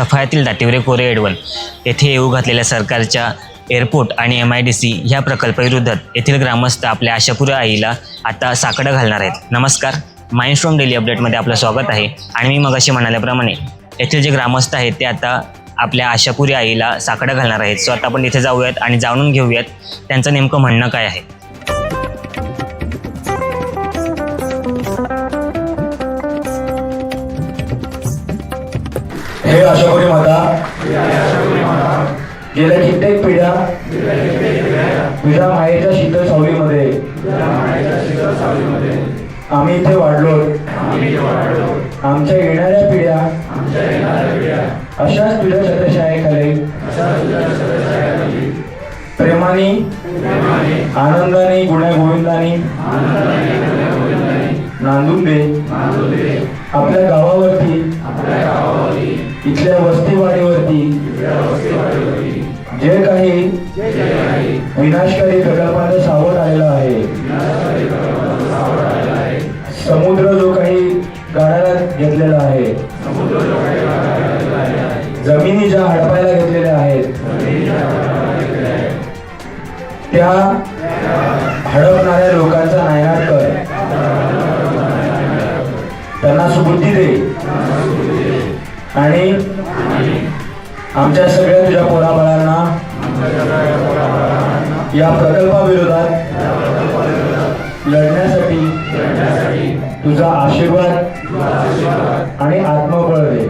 सफाळ्यातील दातिवरे कोरे एडवल येथे येऊ घातलेल्या सरकारच्या एअरपोर्ट आणि MIDC ह्या प्रकल्पाविरोधात येथील ग्रामस्थ आपल्या आशापुरी आईला आता साकडं घालणार आहेत. नमस्कार, माइंडस्टॉर्म डेली अपडेटमध्ये आपलं स्वागत आहे. आणि मी मगाशी म्हणाल्याप्रमाणे येथील जे ग्रामस्थ आहेत ते आता आपल्या आशापुरी आईला साकडं घालणार आहेत. सो आता आपण तिथे जाऊयात आणि जाणून घेऊयात त्यांचं नेमकं म्हणणं काय आहे. हे आशापुरी माता, गेल्या कित्येक पिढ्या तुझ्या मायेच्या शीतल सावलीमध्ये आम्ही इथे वाढलो. आमच्या येणाऱ्या पिढ्या अशाच तुझ्या छत्रछायेखाली प्रेमाने, आनंदाने, गुण्यागोविंदाने नांदून दे. आपल्या गावावरती, इथल्या वस्तीवाडीवरती जे काही विनाशकारी प्रकल्पांचं सावट आलेलं आहे, समुद्र जो काही गाडायला घेतलेला आहे, जमिनी ज्या हडपायला घेतलेल्या आहेत, त्या हडपणाऱ्या लोकांचा नायनाट कर. त्यांना सुबुद्धी दे आणि आमच्या सगळ्या तुझ्या पोराबाळांना या प्रकल्पाविरोधात लढण्यासाठी तुझा आशीर्वाद आणि आत्मबळ दे.